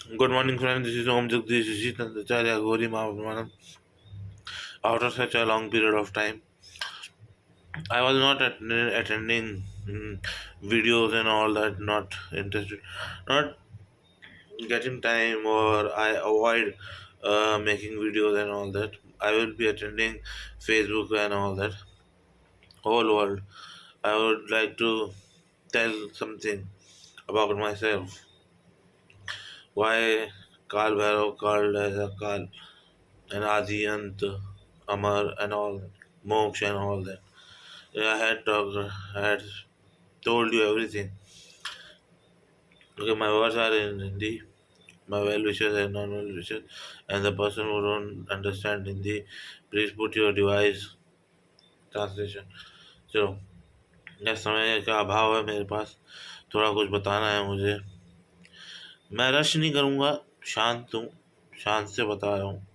Good morning, friends. This is Om Jagdish Acharya Gauri Mahapramanam. After such a long period of time, I was not attending videos and all that, not interested, not getting time, or I avoid making videos and all that. I will be attending Facebook and all that. Whole world. I would like to tell something about myself. Why Kal Bhairav called as a Kal and Adi Ant, Amar and all that, Moksha and all that. Yeah, I had told you everything. Okay, my words are in Hindi, my well wishers and non well wishers, and the person who don't understand Hindi, please put your device translation. चलो, यह समय का अभाव है मेरे पास, थोड़ा कुछ बताना है मुझे। मैं रश नहीं करूँगा, शांत हूँ, शांत से बता रहा हूँ।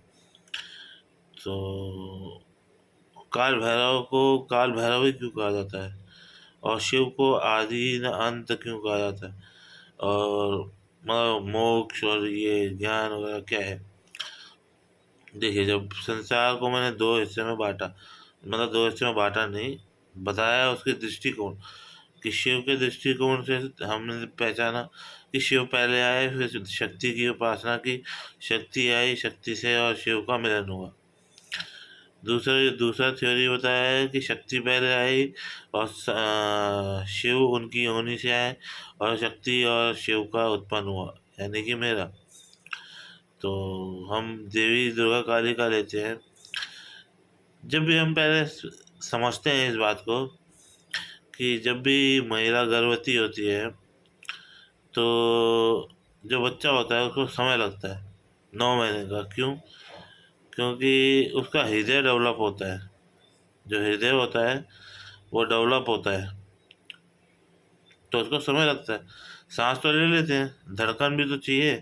तो काल भैरव को काल भैरव ही क्यों कहा जाता है, और शिव को आदि न अंत क्यों कहा जाता है, और मतलब मोक्ष और ये ज्ञान वगैरह क्या है। देखिए, जब संसार को मैंने दो हिस्से में बांटा, मतलब दो हिस्से में बांटा नहीं, बताया उसके दृष्टिकोण, कि शिव के दृष्टिकोण से हमने पहचाना कि शिव पहले आए, फिर शक्ति की उपासना की, शक्ति आई, शक्ति से और शिव का मिलन हुआ। दूसरा दूसरा थ्योरी बताया है कि शक्ति पहले आई और शिव उनकी योनि से आए, और शक्ति और शिव का उत्पन्न हुआ, यानी कि मेरा। तो हम देवी दुर्गा काली का लेते हैं। जब भी हम पहले समझते हैं इस बात को कि जब भी महिला गर्भवती होती है, तो जो बच्चा होता है उसको समय लगता है 9 महीने का। क्यों? क्योंकि उसका हृदय डेवलप होता है, जो हृदय होता है वो डेवलप होता है, तो उसको समय लगता है। सांस तो ले लेते हैं, धड़कन भी तो चाहिए।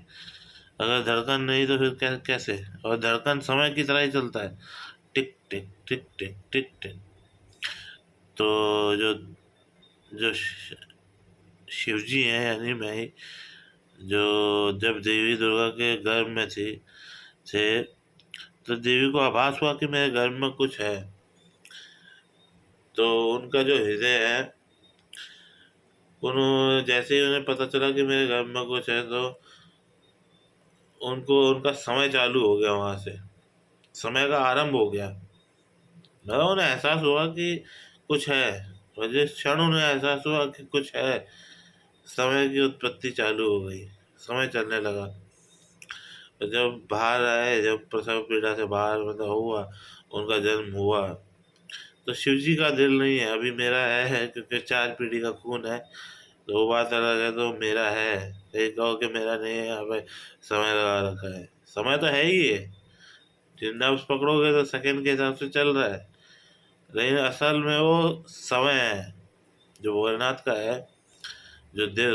अगर धड़कन नहीं तो फिर कैसे? और धड़कन समय की तरह ही चलता है, टिक टिक टिक टिक टिक टिक। तो जो जो शिव जी हैं, यानी मैं ही, जो जब देवी दुर्गा के गर्भ में थे, तो देवी को आभास हुआ कि मेरे गर्भ में कुछ है। तो उनका जो हृदय है, उन्होंने जैसे ही उन्हें पता चला कि मेरे गर्भ में कुछ है, तो उनको उनका समय चालू हो गया, वहाँ से समय का आरंभ हो गया। मतलब उन्हें एहसास हुआ कि कुछ है, और जिस क्षण उन्हें एहसास हुआ कि कुछ है, समय की उत्पत्ति चालू हो गई, समय चलने लगा। तो जब बाहर आए, जब प्रसव पीड़ा से बाहर मतलब हुआ, उनका जन्म हुआ, तो शिव जी का दिल नहीं है, अभी मेरा है, क्योंकि 4 पीढ़ी का खून है, तो वो बात अलग है। तो मेरा है, ये कहो कि मेरा नहीं है, यहाँ पे समय लगा रखा है। समय तो है ही है, जिन नब्ज पकड़ोगे तो सेकंड के हिसाब से चल रहा है, लेकिन असल में वो समय है, जो भोलेनाथ का है, जो दिल,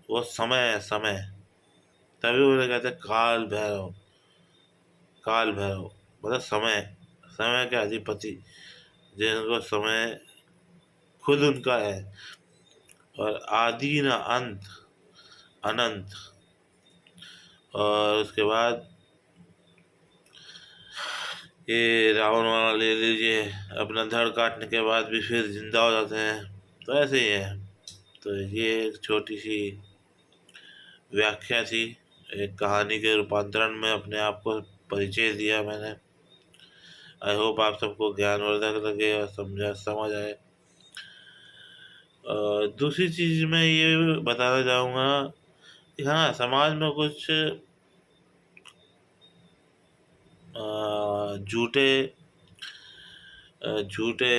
वो समय है, समय। तभी उन्हें कहते हैं काल भैरव। काल भैरव मतलब समय, समय के अधिपति, जिनको समय खुद उनका है, और आदि न अंत, अनंत। और उसके बाद ये रावण वाला ले लीजिए, अपना धड़ काटने के बाद भी फिर जिंदा हो जाते हैं, तो ऐसे ही है। तो ये एक छोटी सी व्याख्या थी, एक कहानी के रूपांतरण में अपने आप को परिचय दिया मैंने। आई होप आप सबको ज्ञानवर्धक लगे और समझ आए। दूसरी चीज़ मैं ये बताना चाहूँगा कि हाँ, समाज में कुछ झूठे झूठे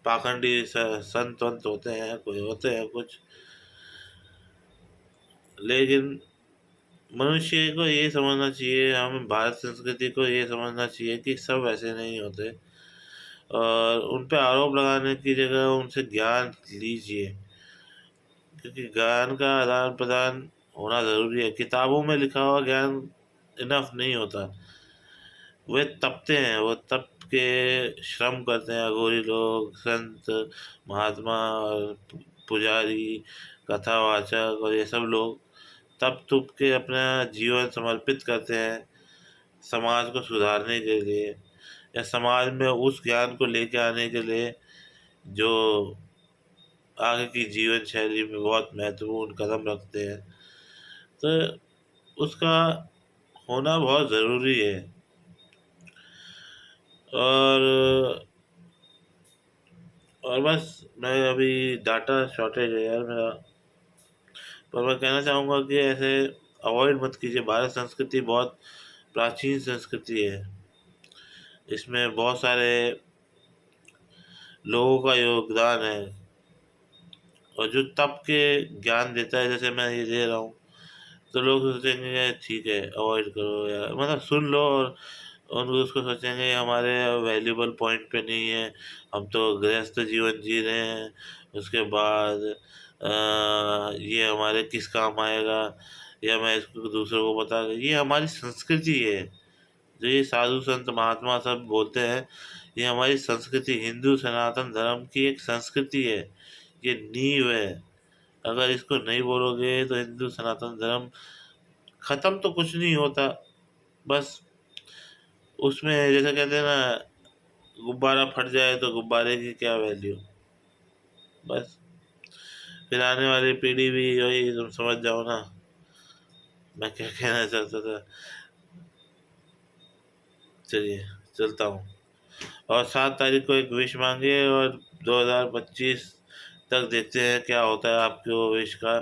पाखंडी संत वंत होते हैं, कोई होते हैं कुछ, लेकिन मनुष्य को ये समझना चाहिए, हम भारत संस्कृति को ये समझना चाहिए कि सब ऐसे नहीं होते, और उन पे आरोप लगाने की जगह उनसे ज्ञान लीजिए, क्योंकि ज्ञान का आदान प्रदान होना ज़रूरी है। किताबों में लिखा हुआ ज्ञान इनफ नहीं होता। वे तपते हैं, वो तप के श्रम करते हैं, अघोरी लोग, संत, महात्मा और पुजारी, कथावाचक और ये सब लोग तप तुप के अपना जीवन समर्पित करते हैं समाज को सुधारने के लिए, या समाज में उस ज्ञान को लेके आने के लिए जो आगे की जीवन शैली में बहुत महत्वपूर्ण कदम रखते हैं, तो उसका होना बहुत ज़रूरी है। और बस मैं अभी डाटा शॉर्टेज है यार मेरा, पर मैं कहना चाहूँगा कि ऐसे अवॉइड मत कीजिए। भारत संस्कृति बहुत प्राचीन संस्कृति है, इसमें बहुत सारे लोगों का योगदान है, और जो तप के ज्ञान देता है जैसे मैं ये दे रहा हूँ, तो लोग सोचेंगे यार ठीक है अवॉइड करो यार, मतलब सुन लो, और उनको उसको सोचेंगे ये हमारे वैल्यूबल पॉइंट पे नहीं है, हम तो गृहस्थ जीवन जी रहे हैं, उसके बाद ये हमारे किस काम आएगा, या मैं इसको दूसरों को बता, ये हमारी संस्कृति है। जो ये साधु संत महात्मा सब बोलते हैं, ये हमारी संस्कृति, हिंदू सनातन धर्म की एक संस्कृति है, ये नींव है। अगर इसको नहीं बोलोगे तो हिंदू सनातन धर्म खत्म तो कुछ नहीं होता। बस उसमें जैसे कहते हैं ना, गुब्बारा फट जाए तो गुब्बारे की क्या वैल्यू। बस फिर आने वाली पीढ़ी भी वही, तुम समझ जाओ ना मैं क्या कहना चाहता था। चलिए चलता हूँ। और 7 तारीख को एक विश मांगिए, और 2025 तक देखते हैं क्या होता है आपके वो विश का।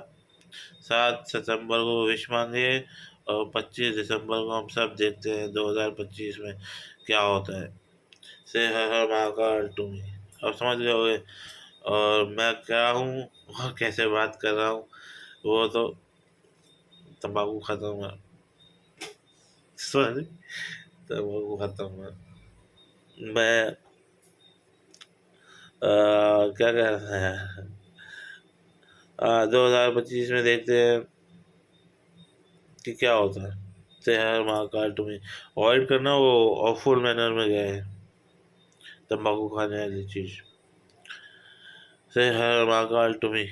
7 सितंबर को विश मांगिए, और 25 दिसंबर को हम सब देखते हैं 2025 में क्या होता है। से हर हर महाकाल टू मी, अब समझ गए होगे और मैं क्या हूँ और कैसे बात कर रहा हूँ। वो तो तंबाकू खाता हूँ मैं, सॉरी, तंबाकू खाता हूँ मैं। 2025 में देखते हैं कि क्या होता है। से हर महाकाल टू मी, अवॉइड करना वो ऑफुल मैनर में गए हैं तंबाकू खाने वाली चीज़। से हर महाकाल टू मी।